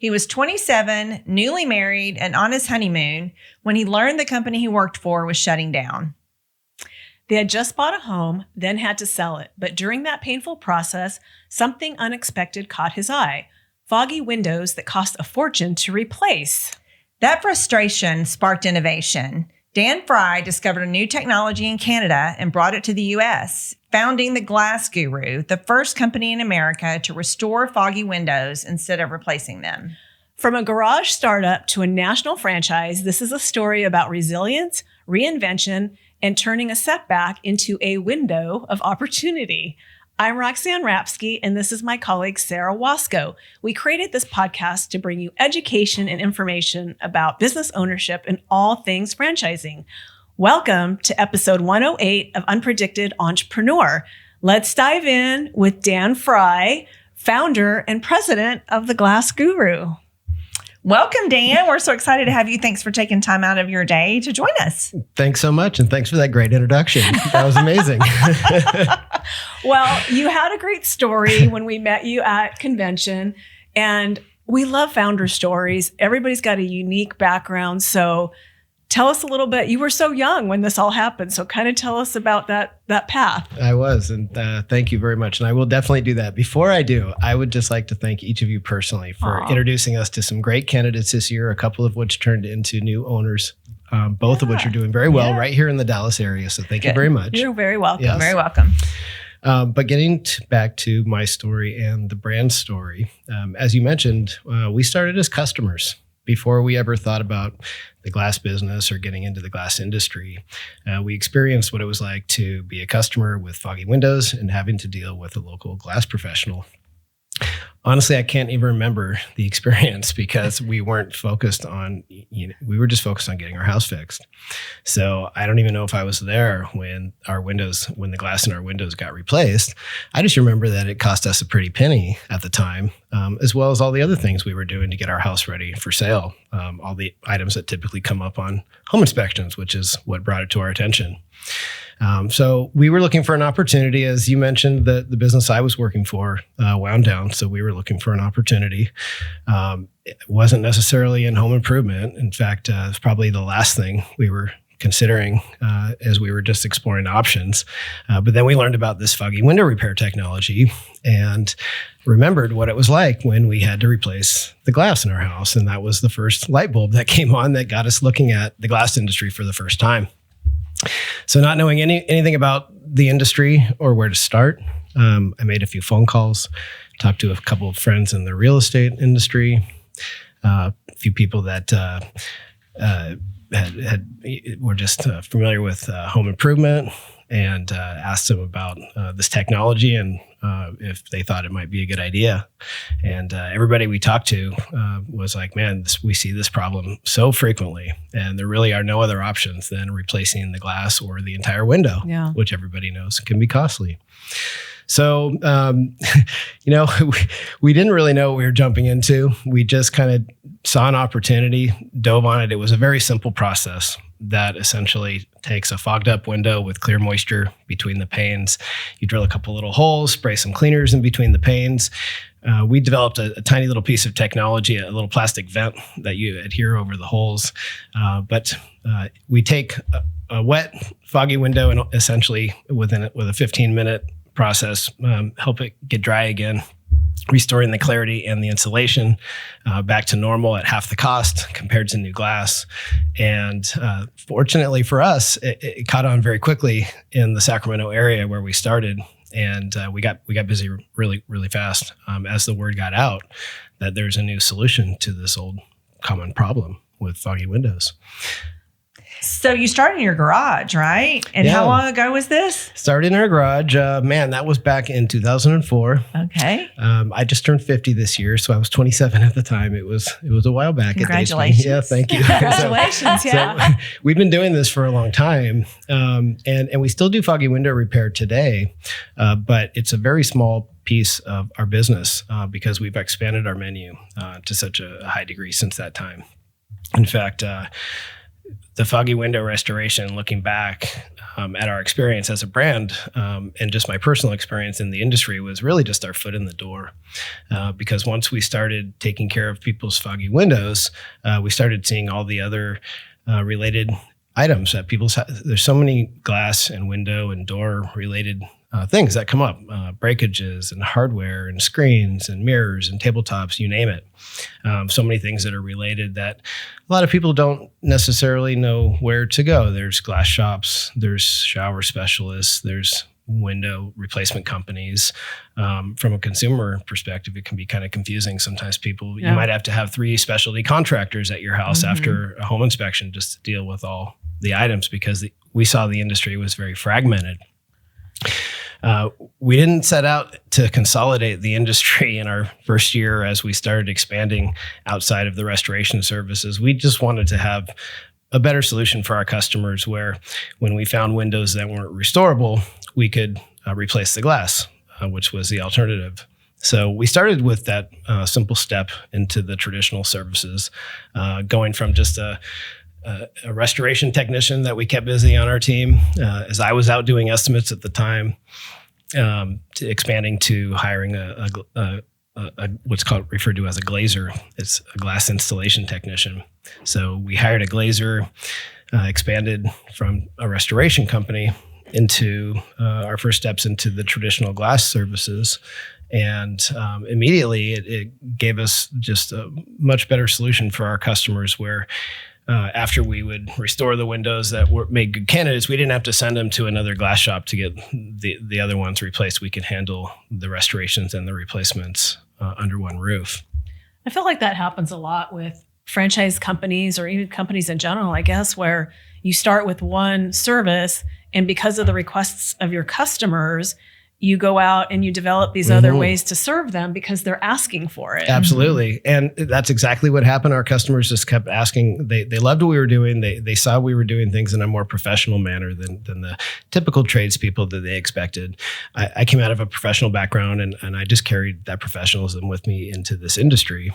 He was 27, newly married, and on his honeymoon when he learned the company he worked for was shutting down. They had just bought a home, then had to sell it. But during that painful process, something unexpected caught his eye: foggy windows that cost a fortune to replace. That frustration sparked innovation. Dan Frey discovered a new technology in Canada and brought it to the U.S., founding the Glass Guru, the first company in America to restore foggy windows instead of replacing them. From a garage startup to a national franchise, this is a story about resilience, reinvention, and turning a setback into a window of opportunity. I'm Roxanne Rapske, and this is my colleague, Sara Waskow. We created this podcast to bring you education and information about business ownership and all things franchising. Welcome to episode 108 of Unpredicted Entrepreneur. Let's dive in with Dan Frey, founder and president of the Glass Guru. Welcome, Dan. We're so excited to have you. Thanks for taking time out of your day to join us. Thanks so much. And thanks for that great introduction. That was amazing. Well, you had a great story when we met you at convention, and we love founder stories. Everybody's got a unique background. So tell us a little bit. You were so young when this all happened. So kind of tell us about that path. I was. And thank you very much. And I will definitely do that. Before I do, I would just like to thank each of you personally for introducing us to some great candidates this year, a couple of which turned into new owners, both of which are doing very well right here in the Dallas area. So thank you very much. You're very welcome. Yes. Very welcome. But getting back to my story and the brand story, as you mentioned, we started as customers. Before we ever thought about the glass business or getting into the glass industry, we experienced what it was like to be a customer with foggy windows and having to deal with a local glass professional. Honestly, I can't even remember the experience because we weren't focused on, we were just focused on getting our house fixed. So I don't even know if I was there when the glass in our windows got replaced. I just remember that it cost us a pretty penny at the time, as well as all the other things we were doing to get our house ready for sale. All the items that typically come up on home inspections, which is what brought it to our attention. So we were looking for an opportunity. As you mentioned, the business I was working for wound down. So we were looking for an opportunity. It wasn't necessarily in home improvement. In fact, it's probably the last thing we were considering as we were just exploring options. But then we learned about this foggy window repair technology and remembered what it was like when we had to replace the glass in our house. And that was the first light bulb that came on that got us looking at the glass industry for the first time. So not knowing anything about the industry or where to start, I made a few phone calls, talked to a couple of friends in the real estate industry, a few people that were just familiar with home improvement, and asked them about this technology and if they thought it might be a good idea. And everybody we talked to was like, man, we see this problem so frequently, and there really are no other options than replacing the glass or the entire window, which everybody knows can be costly. So, we didn't really know what we were jumping into. We just kind of saw an opportunity, dove on it. It was a very simple process that essentially takes a fogged up window with clear moisture between the panes. You drill a couple little holes, spray some cleaners in between the panes. We developed a tiny little piece of technology, a little plastic vent that you adhere over the holes. But we take a wet, foggy window and essentially with a 15-minute process, help it get dry again, restoring the clarity and the insulation back to normal at half the cost compared to new glass. And fortunately for us, it caught on very quickly in the Sacramento area where we started. And we got busy really, really fast as the word got out that there's a new solution to this old common problem with foggy windows. So you started in your garage, right? And how long ago was this? Started in our garage. That was back in 2004. Okay. I just turned 50 this year, so I was 27 at the time. It was a while back. Congratulations. Yeah, thank you. Congratulations. So we've been doing this for a long time, and we still do foggy window repair today, but it's a very small piece of our business because we've expanded our menu to such a high degree since that time. In fact, the foggy window restoration, looking back at our experience as a brand and just my personal experience in the industry, was really just our foot in the door. Because once we started taking care of people's foggy windows, we started seeing all the other related items that there's so many glass and window and door related things that come up, breakages and hardware and screens and mirrors and tabletops, you name it. So many things that are related that a lot of people don't necessarily know where to go. There's glass shops, there's shower specialists, there's window replacement companies. From a consumer perspective, it can be kind of confusing. Sometimes you might have to have 3 specialty contractors at your house after a home inspection just to deal with all the items, because we saw the industry was very fragmented. We didn't set out to consolidate the industry in our first year as we started expanding outside of the restoration services. We just wanted to have a better solution for our customers, where when we found windows that weren't restorable, we could replace the glass, which was the alternative. So we started with that simple step into the traditional services, going from just a restoration technician that we kept busy on our team, as I was out doing estimates at the time, to expanding to hiring what's referred to as a glazer. It's a glass installation technician. So we hired a glazer, expanded from a restoration company into our first steps into the traditional glass services. And immediately it gave us just a much better solution for our customers, where after we would restore the windows that made good candidates, we didn't have to send them to another glass shop to get the other ones replaced. We could handle the restorations and the replacements under one roof. I feel like that happens a lot with franchise companies, or even companies in general, I guess, where you start with one service, and because of the requests of your customers, you go out and you develop these other ways to serve them because they're asking for it. Absolutely. And that's exactly what happened. Our customers just kept asking. They loved what we were doing. They saw we were doing things in a more professional manner than the typical tradespeople that they expected. I came out of a professional background, and I just carried that professionalism with me into this industry.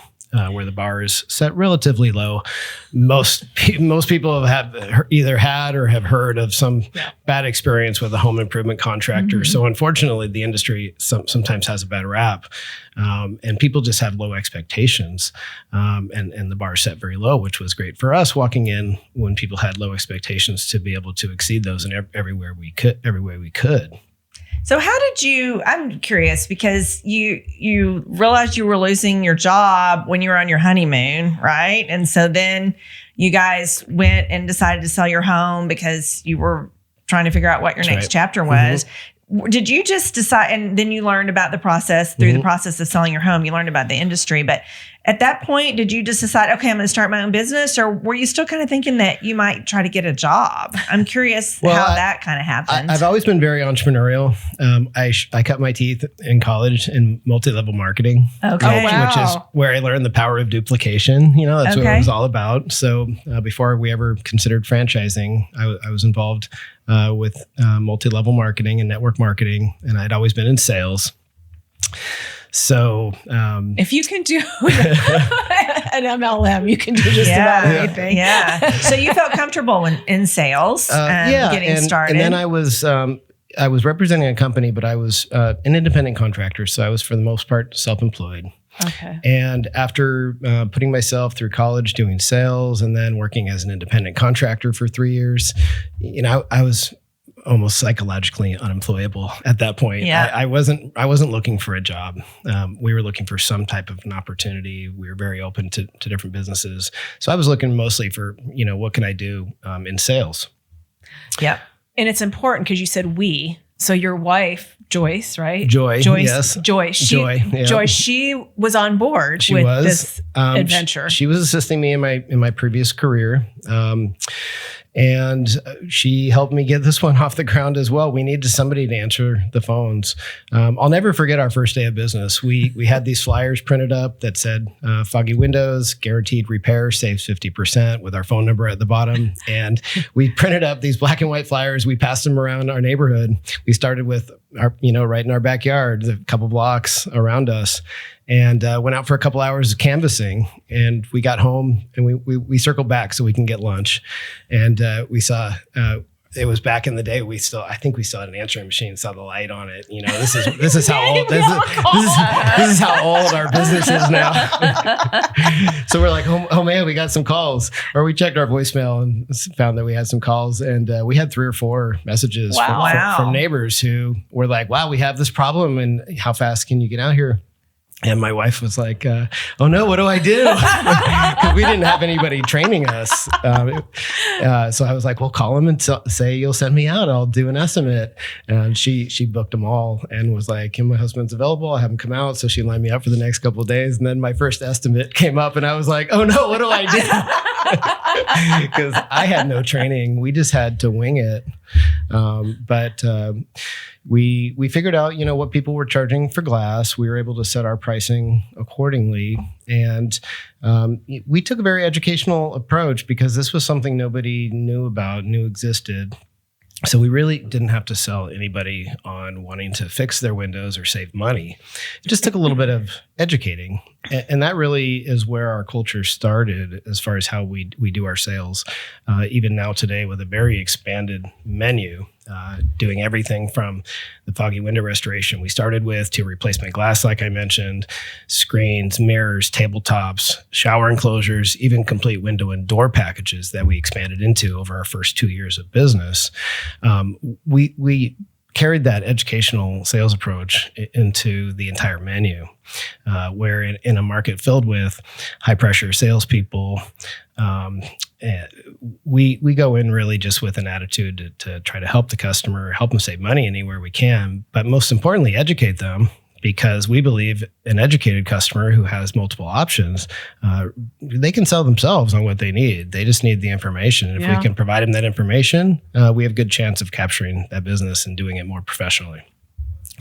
Where the bar is set relatively low. Most people have either had or have heard of some bad experience with a home improvement contractor. So unfortunately, the industry sometimes has a bad rap, and people just have low expectations, and the bar is set very low, which was great for us walking in when people had low expectations to be able to exceed those in every way we could. So how did I'm curious, because you realized you were losing your job when you were on your honeymoon, right? And so then you guys went and decided to sell your home because you were trying to figure out what your next chapter was. Did you just decide, and then you learned about the process through the process of selling your home, you learned about the industry, but at that point, did you just decide, okay, I'm going to start my own business, or were you still kind of thinking that you might try to get a job? I'm curious how that kind of happened. I've always been very entrepreneurial. I cut my teeth in college in multi-level marketing, which is where I learned the power of duplication. That's what it was all about. So before we ever considered franchising, I was involved with multi-level marketing and network marketing, and I'd always been in sales. So if you can do an MLM, you can do just about anything. Yeah. So you felt comfortable in sales, getting started. And then I was representing a company, but I was an independent contractor. So I was, for the most part, self-employed. Okay. And after putting myself through college, doing sales, and then working as an independent contractor for 3 years, I was almost psychologically unemployable at that point. Yeah. I wasn't looking for a job. We were looking for some type of an opportunity. We were very open to different businesses. So I was looking mostly for, what can I do in sales? Yeah. And it's important because you said we. So your wife, Joyce, right? Joyce, yes. Joyce. She was on board this adventure. She was assisting me in my previous career. And she helped me get this one off the ground as well. We needed somebody to answer the phones. I'll never forget our first day of business. We had these flyers printed up that said, foggy windows, guaranteed repair, saves 50%, with our phone number at the bottom. And we printed up these black and white flyers. We passed them around our neighborhood. We started with right in our backyard, a couple blocks around us, and went out for a couple hours of canvassing. And we got home and we circled back so we can get lunch. And we saw, it was back in the day. I think we still had an answering machine, saw the light on it. This is how old this is how old our business is now. So we're like, oh man, we got some calls. Or we checked our voicemail and found that we had some calls, and we had 3 or 4 messages from neighbors who were like, wow, we have this problem, and how fast can you get out here? And my wife was like, oh no, what do I do? Because we didn't have anybody training us. So I was like, well, call them and say you'll send me out. I'll do an estimate. And she booked them all and was like, my husband's available. I'll have him come out. So she lined me up for the next couple of days. And then my first estimate came up and I was like, oh no, what do I do? Because I had no training. We just had to wing it. But we figured out, what people were charging for glass. We were able to set our pricing accordingly. And we took a very educational approach because this was something nobody knew existed. So we really didn't have to sell anybody on wanting to fix their windows or save money. It just took a little bit of educating. And that really is where our culture started as far as how we do our sales. Even now today with a very expanded menu, doing everything from the foggy window restoration we started with to replacement glass, like I mentioned, screens, mirrors, tabletops, shower enclosures, even complete window and door packages that we expanded into over our first 2 years of business. We carried that educational sales approach into the entire menu, where in a market filled with high pressure salespeople, we go in really just with an attitude to try to help the customer, help them save money anywhere we can, but most importantly, educate them. Because we believe an educated customer who has multiple options, they can sell themselves on what they need. They just need the information. And if we can provide them that information, we have a good chance of capturing that business and doing it more professionally.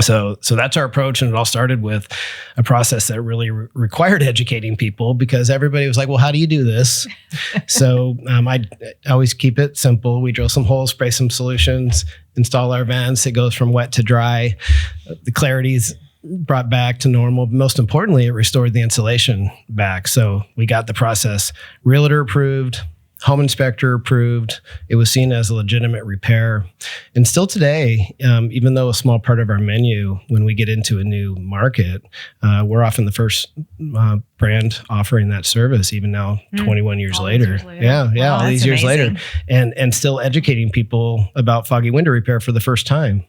So that's our approach. And it all started with a process that really required educating people because everybody was like, well, how do you do this? So I always keep it simple. We drill some holes, spray some solutions, install our vents. It goes from wet to dry. The clarity's brought back to normal. Most importantly, it restored the insulation back. So we got the process realtor approved, home inspector approved. It was seen as a legitimate repair. And still today, even though a small part of our menu, when we get into a new market, we're often the first brand offering that service, even now, 21 years later. Yeah, all these years later. And still educating people about foggy window repair for the first time.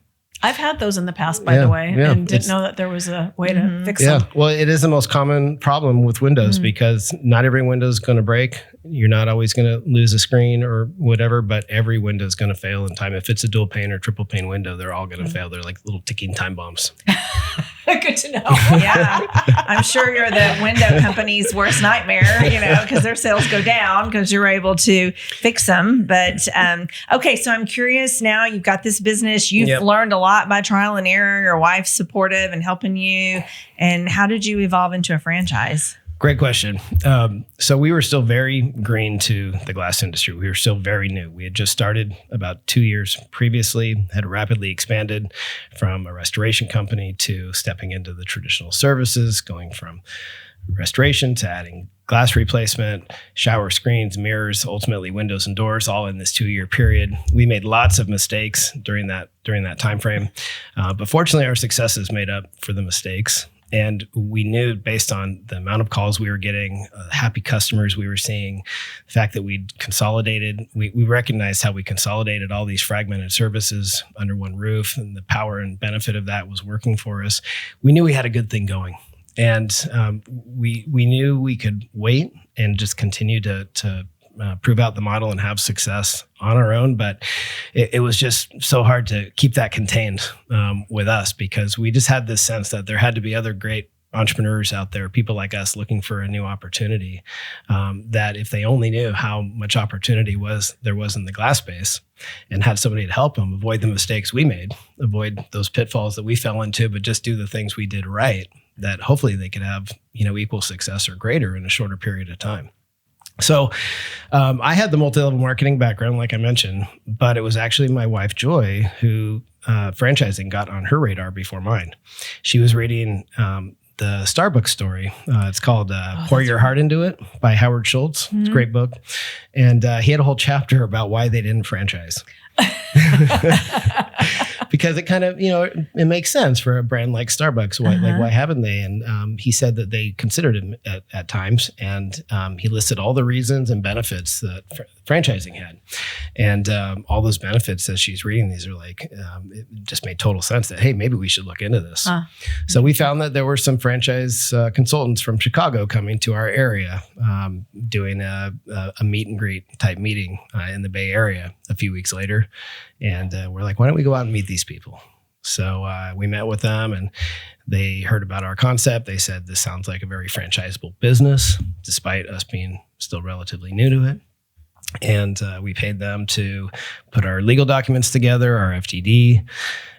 I've had those in the past, by the way, and didn't know that there was a way to fix them. Well, it is the most common problem with windows because not every window is going to break. You're not always going to lose a screen or whatever, but every window is going to fail in time. If it's a dual pane or triple pane window, they're all going to fail. They're like little ticking time bombs. Good to know. Yeah. I'm sure you're the window company's worst nightmare, because their sales go down because you're able to fix them. But okay, so I'm curious now, you've got this business. You've learned a lot by trial and error. Your wife's supportive and helping you. And how did you evolve into a franchise? Great question. So we were still very green to the glass industry. We were still very new. We had just started about 2 years previously, had rapidly expanded from a restoration company to stepping into the traditional services, going from restoration to adding glass replacement, shower screens, mirrors, ultimately windows and doors, all in this 2-year period. We made lots of mistakes during that time frame. But fortunately, our successes made up for the mistakes. And we knew based on the amount of calls we were getting, happy customers we were seeing, the fact that we'd consolidated, we recognized how we consolidated all these fragmented services under one roof, and the power and benefit of that was working for us. We knew we had a good thing going. And we knew we could wait and just continue to prove out the model and have success on our own. But it was just so hard to keep that contained with us because we just had this sense that there had to be other great entrepreneurs out there, people like us looking for a new opportunity, that if they only knew how much opportunity there was in the glass space and had somebody to help them avoid the mistakes we made, avoid those pitfalls that we fell into, but just do the things we did right, that hopefully they could have, equal success or greater in a shorter period of time. So I had the multi-level marketing background, like I mentioned, but it was actually my wife, Joy, who franchising got on her radar before mine. She was reading the Starbucks story. It's called Pour Your Heart Into It by Howard Schultz. It's a great book. And he had a whole chapter about why they didn't franchise. Because it kind of, it makes sense for a brand like Starbucks. Why haven't they? And he said that they considered it at times, and he listed all the reasons and benefits that franchising had. And all those benefits, as she's reading these, are like, it just made total sense that, hey, maybe we should look into this. So we found that there were some franchise consultants from Chicago coming to our area, doing a meet and greet type meeting in the Bay Area a few weeks later. And we're like, why don't we go out and meet these people? So we met with them, and they heard about our concept. They said, this sounds like a very franchisable business, despite us being still relatively new to it. And we paid them to put our legal documents together, our FTD.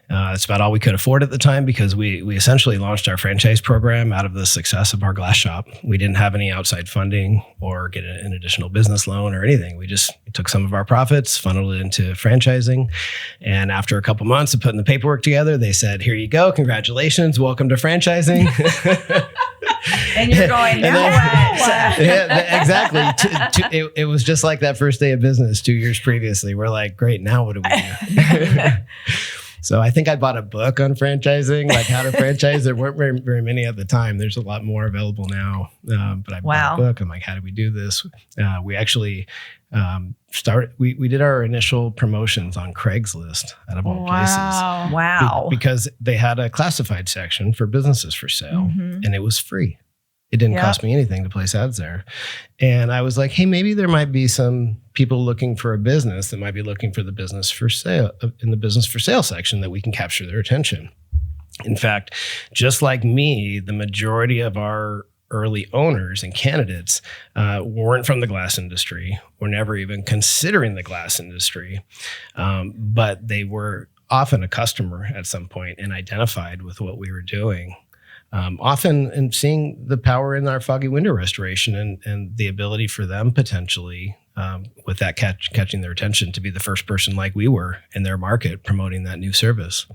That's about all we could afford at the time, because we essentially launched our franchise program out of the success of our glass shop. We didn't have any outside funding or get an additional business loan or anything. We just took some of our profits, funneled it into franchising. And after a couple months of putting the paperwork together, they said, here you go. Congratulations. Welcome to franchising. And you're going, now what? Yeah, exactly. It was just like that first day of business 2 years previously. We're like, great, now what do we do? So I think I bought a book on franchising, like how to franchise. There weren't very many at the time. There's a lot more available now. But I bought a book. I'm like, how do we do this? We actually we did our initial promotions on Craigslist out of all places. Wow. Because they had a classified section for businesses for sale, and it was free. It didn't cost me anything to place ads there. And I was like, hey, maybe there might be some people looking for a business that might be looking for the business for sale in the business for sale section that we can capture their attention. In fact, just like me, the majority of our early owners and candidates weren't from the glass industry, were never even considering the glass industry, but they were often a customer at some point and identified with what we were doing. Often in seeing the power in our foggy window restoration and the ability for them potentially, with that catching their attention, to be the first person like we were in their market promoting that new service.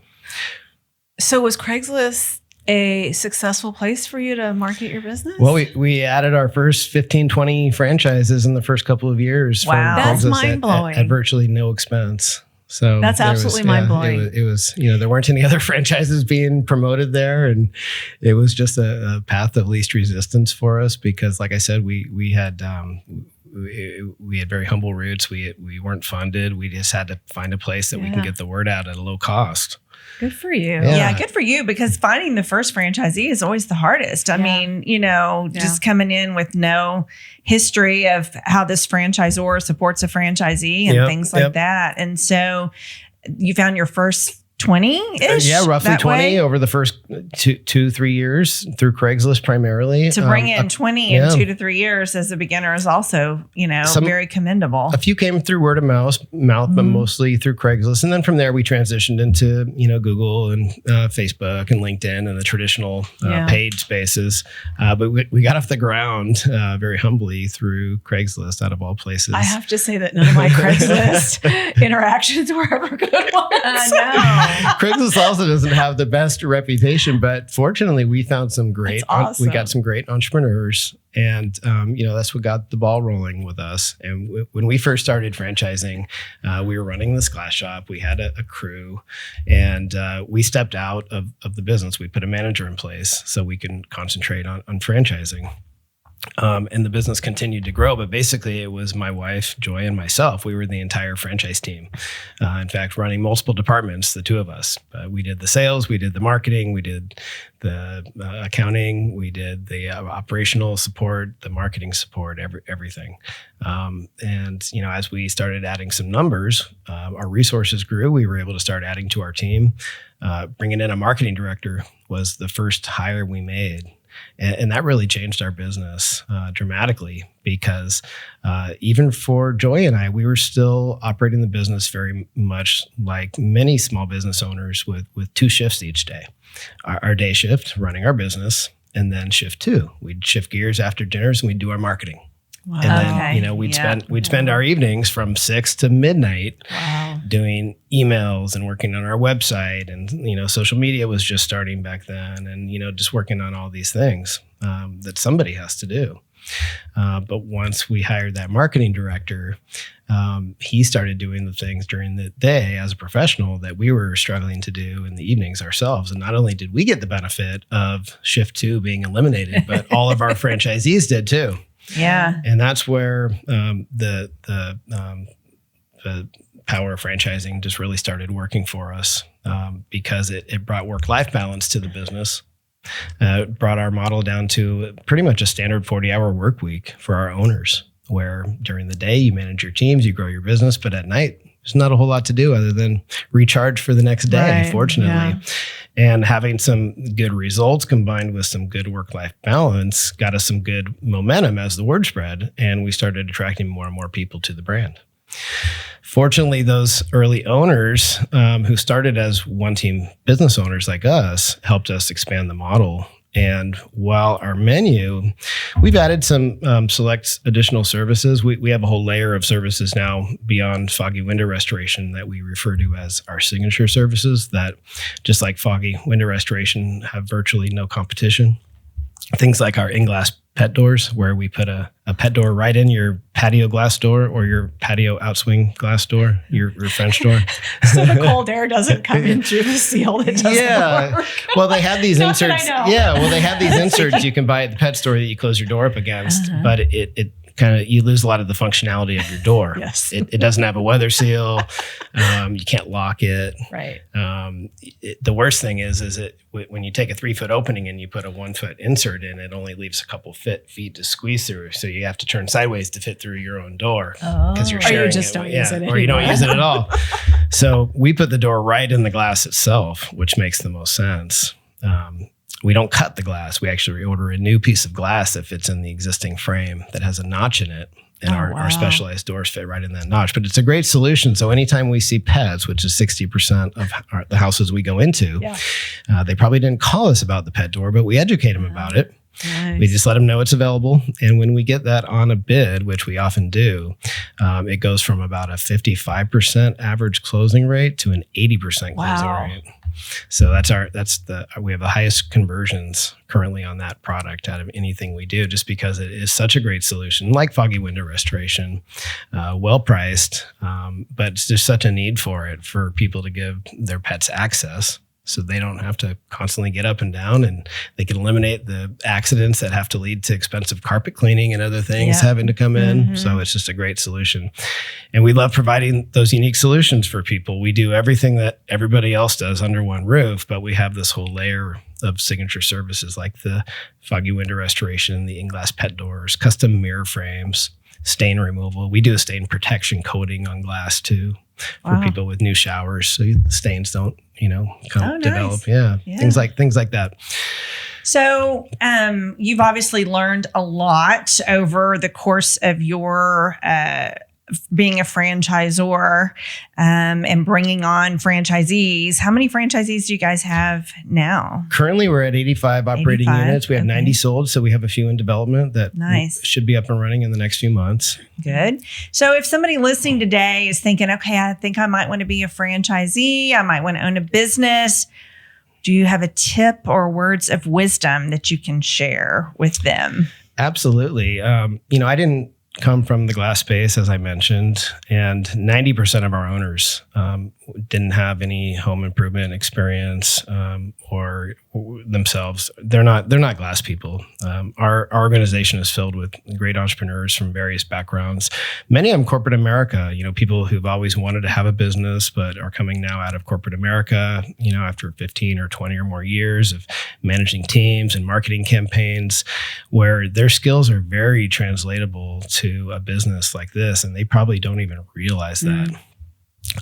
So was Craigslist a successful place for you to market your business? Well, we added our first 15, 20 franchises in the first couple of years. Wow. That's Craigslist mind-blowing. At virtually no expense. So that's absolutely mind-blowing. It was, there weren't any other franchises being promoted there, and it was just a path of least resistance for us because, like I said, we had very humble roots. We weren't funded. We just had to find a place that we can get the word out at a low cost. Good for you. Yeah, good for you, because finding the first franchisee is always the hardest. I mean, just coming in with no history of how this franchisor supports a franchisee and things like that. And so you found your first 20-ish? Yeah, roughly 20 over the first 2-3 years through Craigslist primarily. To bring in 20 in 2 to 3 years as a beginner is also, very commendable. A few came through word of mouth, but mostly through Craigslist. And then from there, we transitioned into, Google and Facebook and LinkedIn and the traditional paid spaces. But we got off the ground very humbly through Craigslist, out of all places. I have to say that none of my Craigslist interactions were ever good ones. I know. Craigslist also doesn't have the best reputation, but fortunately we found some great, awesome. We got some great entrepreneurs, and that's what got the ball rolling with us. And when we first started franchising, we were running this glass shop. We had a crew, and we stepped out of the business. We put a manager in place so we can concentrate on franchising. And the business continued to grow, but basically it was my wife, Joy, and myself. We were the entire franchise team. In fact, running multiple departments, the two of us. We did the sales, we did the marketing, we did the accounting, we did the operational support, the marketing support, everything. And as we started adding some numbers, our resources grew. We were able to start adding to our team. Bringing in a marketing director was the first hire we made. And that really changed our business dramatically, because even for Joy and I, we were still operating the business very much like many small business owners with 2 shifts each day. Our day shift, running our business, and then shift 2. We'd shift gears after dinners and we'd do our marketing. Wow. And then, Okay. we'd spend our evenings from 6 to midnight Wow. doing emails and working on our website. And, social media was just starting back then. And, just working on all these things that somebody has to do. But once we hired that marketing director, he started doing the things during the day as a professional that we were struggling to do in the evenings ourselves. And not only did we get the benefit of shift 2 being eliminated, but all of our franchisees did too. Yeah. And that's where the power of franchising just really started working for us because it brought work-life balance to the business. It brought our model down to pretty much a standard 40-hour work week for our owners, where during the day you manage your teams, you grow your business, but at night there's not a whole lot to do other than recharge for the next day, Right, fortunately. yeah. And having some good results combined with some good work-life balance got us some good momentum as the word spread, and we started attracting more and more people to the brand. Fortunately, those early owners who started as one-team business owners like us helped us expand the model. And while our menu, we've added some select additional services. We have a whole layer of services now beyond foggy window restoration that we refer to as our signature services that, just like foggy window restoration, have virtually no competition. Things like our in-glass pet doors, where we put a pet door right in your patio glass door or your patio outswing glass door, your French door. So the cold air doesn't come in through the seal. It doesn't work. Well, they have these Not that I inserts. know. Yeah, well, they have these inserts you can buy at the pet store that you close your door up against, but it kind of, you lose a lot of the functionality of your door. Yes. It doesn't have a weather seal. You can't lock it. Right. The worst thing is when you take a 3-foot opening and you put a 1-foot insert in, it only leaves a couple feet to squeeze through. So you have to turn sideways to fit through your own door because you're Or sharing you just don't use it or you don't anymore. use it at all. So we put the door right in the glass itself, which makes the most sense. We don't cut the glass. We actually order a new piece of glass that fits in the existing frame that has a notch in it. And our specialized doors fit right in that notch. But it's a great solution. So anytime we see pets, which is 60% of the houses we go into, they probably didn't call us about the pet door, but we educate them about it. Nice. We just let them know it's available. And when we get that on a bid, which we often do, it goes from about a 55% average closing rate to an 80% closing rate. So we have the highest conversions currently on that product out of anything we do, just because it is such a great solution, like foggy window restoration, well priced, but there's such a need for it for people to give their pets access. So they don't have to constantly get up and down, and they can eliminate the accidents that have to lead to expensive carpet cleaning and other things having to come in. Mm-hmm. So it's just a great solution. And we love providing those unique solutions for people. We do everything that everybody else does under one roof, but we have this whole layer of signature services like the foggy window restoration, the in-glass pet doors, custom mirror frames, stain removal. We do a stain protection coating on glass too for people with new showers, so the stains don't, develop. Yeah. Things like that. So you've obviously learned a lot over the course of your being a franchisor and bringing on franchisees. How many franchisees do you guys have now? Currently, we're at 85 operating units. We have 90 sold, so we have a few in development that should be up and running in the next few months. Good. So if somebody listening today is thinking, okay, I think I might want to be a franchisee, I might want to own a business, do you have a tip or words of wisdom that you can share with them? Absolutely. I didn't come from the glass space, as I mentioned, and 90% of our owners didn't have any home improvement experience or themselves. They're not glass people. Our organization is filled with great entrepreneurs from various backgrounds. Many of them corporate America. People who've always wanted to have a business but are coming now out of corporate America. After 15 or 20 or more years of managing teams and marketing campaigns, where their skills are very translatable to a business like this, and they probably don't even realize that.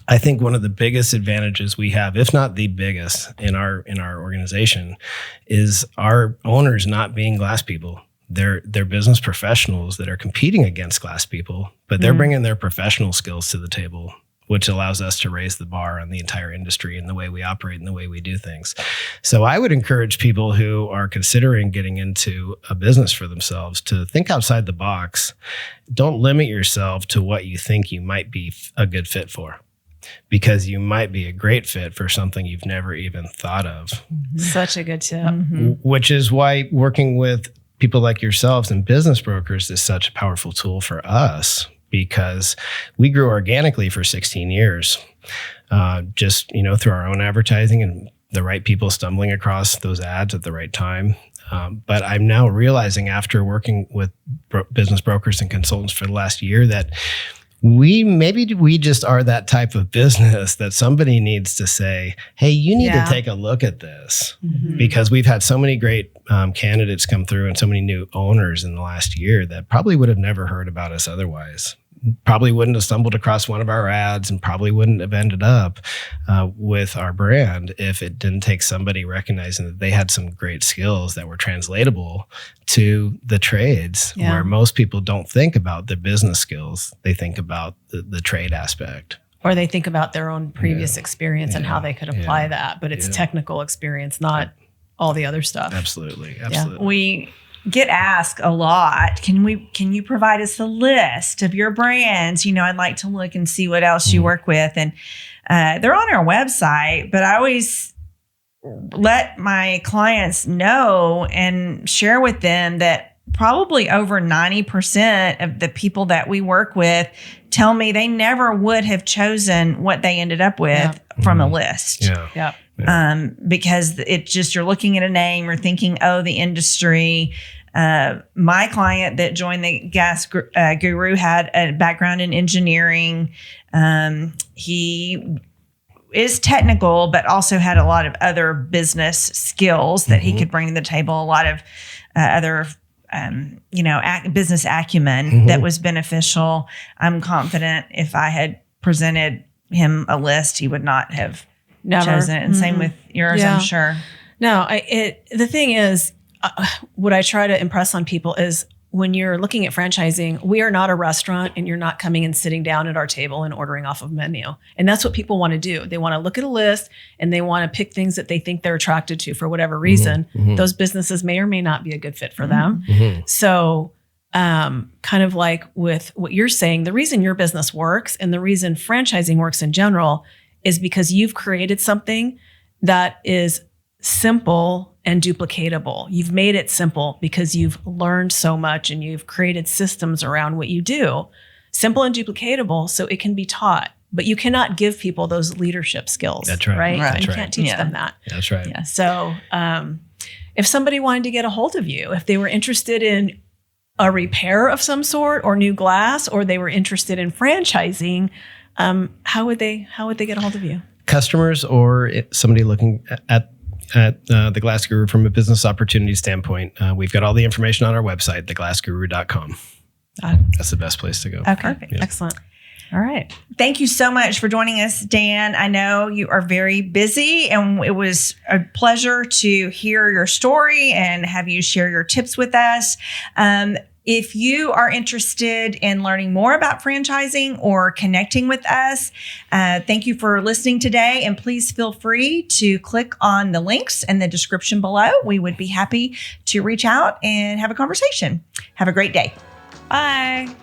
I think one of the biggest advantages we have, if not the biggest in our organization, is our owners not being glass people. They're business professionals that are competing against glass people, but they're bringing their professional skills to the table which allows us to raise the bar on the entire industry and the way we operate and the way we do things. So I would encourage people who are considering getting into a business for themselves to think outside the box. Don't limit yourself to what you think you might be a good fit for, because you might be a great fit for something you've never even thought of. Such a good tip. Which is why working with people like yourselves and business brokers is such a powerful tool for us, because we grew organically for 16 years, just, through our own advertising and the right people stumbling across those ads at the right time. But I'm now realizing, after working with business brokers and consultants for the last year, that we just are that type of business that somebody needs to say, hey, you need to take a look at this, because we've had so many great candidates come through and so many new owners in the last year that probably would have never heard about us otherwise. Probably wouldn't have stumbled across one of our ads and probably wouldn't have ended up with our brand if it didn't take somebody recognizing that they had some great skills that were translatable to the trades, where most people don't think about the business skills. They think about the trade aspect. Or they think about their own previous experience and how they could apply that, but it's technical experience, not all the other stuff. Absolutely. We get asked a lot, can you provide us a list of your brands? I'd like to look and see what else you work with. And they're on our website, but I always let my clients know and share with them that probably over 90% of the people that we work with tell me they never would have chosen what they ended up with from a list. Because it just, you're looking at a name, you're thinking, oh, the industry. My client that joined the Gas Guru had a background in engineering. He is technical, but also had a lot of other business skills that he could bring to the table, a lot of other business acumen that was beneficial. I'm confident if I had presented him a list, he would not have chosen it. And same with yours, I'm sure. No, the thing is, what I try to impress on people is, when you're looking at franchising, we are not a restaurant, and you're not coming and sitting down at our table and ordering off of a menu. And that's what people want to do. They want to look at a list and they want to pick things that they think they're attracted to for whatever reason. Those businesses may or may not be a good fit for them. So kind of like with what you're saying, the reason your business works and the reason franchising works in general is because you've created something that is simple and duplicatable. You've made it simple because you've learned so much and you've created systems around what you do. Simple and duplicatable so it can be taught. But you cannot give people those leadership skills. That's right. Right? You can't teach them that. That's right. Yeah. So if somebody wanted to get a hold of you, if they were interested in a repair of some sort or new glass, or they were interested in franchising, how would they get a hold of you? Customers or somebody looking at the Glass Guru from a business opportunity standpoint, we've got all the information on our website, theglassguru.com. That's the best place to go. Okay, perfect. Yeah. Excellent. All right. Thank you so much for joining us, Dan. I know you are very busy, and it was a pleasure to hear your story and have you share your tips with us. If you are interested in learning more about franchising or connecting with us, thank you for listening today. And please feel free to click on the links in the description below. We would be happy to reach out and have a conversation. Have a great day. Bye.